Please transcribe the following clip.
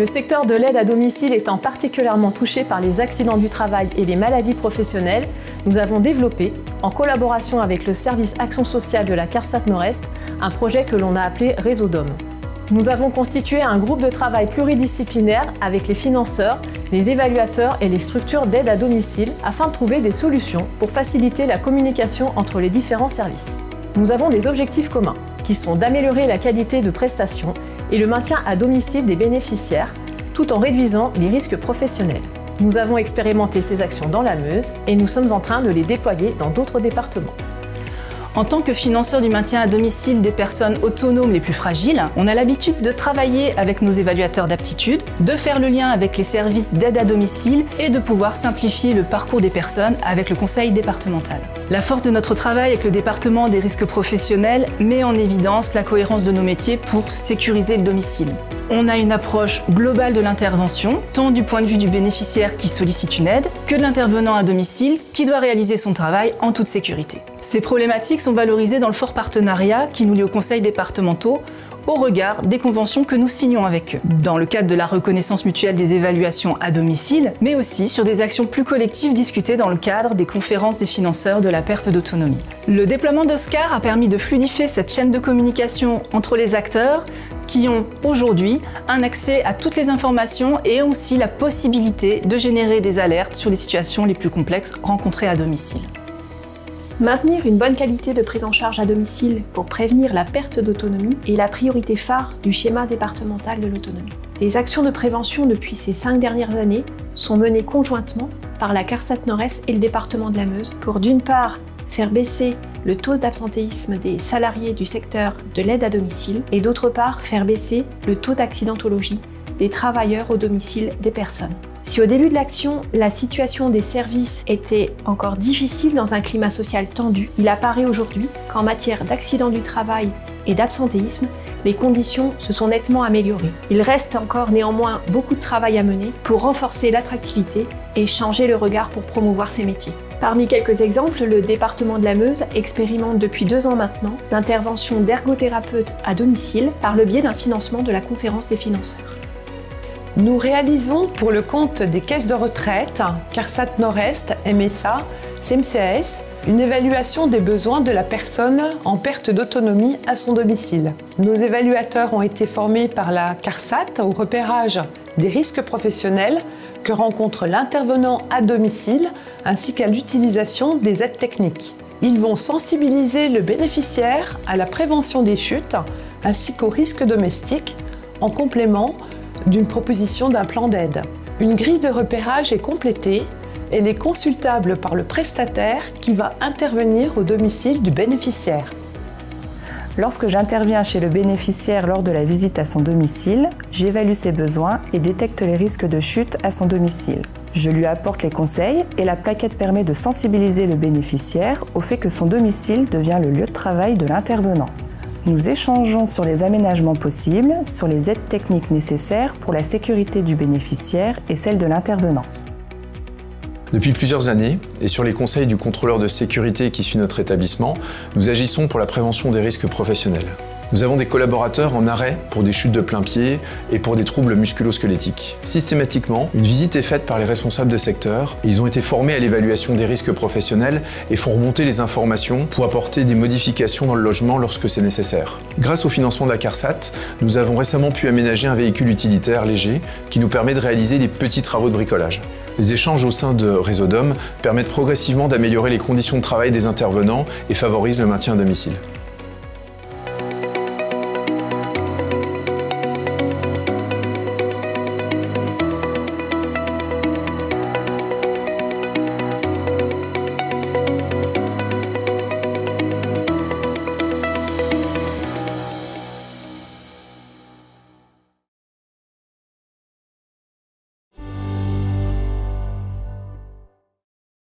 Le secteur de l'aide à domicile étant particulièrement touché par les accidents du travail et les maladies professionnelles, nous avons développé, en collaboration avec le service Action sociale de la CARSAT Nord-Est, un projet que l'on a appelé Réseau d'Hommes. Nous avons constitué un groupe de travail pluridisciplinaire avec les financeurs, les évaluateurs et les structures d'aide à domicile afin de trouver des solutions pour faciliter la communication entre les différents services. Nous avons des objectifs communs, qui sont d'améliorer la qualité de prestations et le maintien à domicile des bénéficiaires, tout en réduisant les risques professionnels. Nous avons expérimenté ces actions dans la Meuse et nous sommes en train de les déployer dans d'autres départements. En tant que financeur du maintien à domicile des personnes autonomes les plus fragiles, on a l'habitude de travailler avec nos évaluateurs d'aptitude, de faire le lien avec les services d'aide à domicile et de pouvoir simplifier le parcours des personnes avec le conseil départemental. La force de notre travail avec le département des risques professionnels met en évidence la cohérence de nos métiers pour sécuriser le domicile. On a une approche globale de l'intervention, tant du point de vue du bénéficiaire qui sollicite une aide, que de l'intervenant à domicile qui doit réaliser son travail en toute sécurité. Ces problématiques sont valorisées dans le fort partenariat qui nous lie aux conseils départementaux au regard des conventions que nous signons avec eux, dans le cadre de la reconnaissance mutuelle des évaluations à domicile, mais aussi sur des actions plus collectives discutées dans le cadre des conférences des financeurs de la perte d'autonomie. Le déploiement d'Oscar a permis de fluidifier cette chaîne de communication entre les acteurs qui ont aujourd'hui un accès à toutes les informations et ont aussi la possibilité de générer des alertes sur les situations les plus complexes rencontrées à domicile. Maintenir une bonne qualité de prise en charge à domicile pour prévenir la perte d'autonomie est la priorité phare du schéma départemental de l'autonomie. Des actions de prévention depuis ces 5 dernières années sont menées conjointement par la CARSAT Nord-Est et le département de la Meuse pour d'une part faire baisser le taux d'absentéisme des salariés du secteur de l'aide à domicile et d'autre part faire baisser le taux d'accidentologie des travailleurs au domicile des personnes. Si au début de l'action, la situation des services était encore difficile dans un climat social tendu, il apparaît aujourd'hui qu'en matière d'accidents du travail et d'absentéisme, les conditions se sont nettement améliorées. Il reste encore néanmoins beaucoup de travail à mener pour renforcer l'attractivité et changer le regard pour promouvoir ces métiers. Parmi quelques exemples, le département de la Meuse expérimente depuis 2 ans maintenant l'intervention d'ergothérapeutes à domicile par le biais d'un financement de la conférence des financeurs. Nous réalisons pour le compte des caisses de retraite, CARSAT Nord-Est, MSA, CMCAS, une évaluation des besoins de la personne en perte d'autonomie à son domicile. Nos évaluateurs ont été formés par la CARSAT au repérage des risques professionnels que rencontre l'intervenant à domicile ainsi qu'à l'utilisation des aides techniques. Ils vont sensibiliser le bénéficiaire à la prévention des chutes ainsi qu'aux risques domestiques en complément d'une proposition d'un plan d'aide. Une grille de repérage est complétée. Elle est consultable par le prestataire qui va intervenir au domicile du bénéficiaire. Lorsque j'interviens chez le bénéficiaire lors de la visite à son domicile, j'évalue ses besoins et détecte les risques de chute à son domicile. Je lui apporte les conseils et la plaquette permet de sensibiliser le bénéficiaire au fait que son domicile devient le lieu de travail de l'intervenant. Nous échangeons sur les aménagements possibles, sur les aides techniques nécessaires pour la sécurité du bénéficiaire et celle de l'intervenant. Depuis plusieurs années, et sur les conseils du contrôleur de sécurité qui suit notre établissement, nous agissons pour la prévention des risques professionnels. Nous avons des collaborateurs en arrêt pour des chutes de plein pied et pour des troubles musculo-squelettiques. Systématiquement, une visite est faite par les responsables de secteur et ils ont été formés à l'évaluation des risques professionnels et font remonter les informations pour apporter des modifications dans le logement lorsque c'est nécessaire. Grâce au financement de la CARSAT, nous avons récemment pu aménager un véhicule utilitaire léger qui nous permet de réaliser des petits travaux de bricolage. Les échanges au sein de Réseau d'Hommes permettent progressivement d'améliorer les conditions de travail des intervenants et favorisent le maintien à domicile.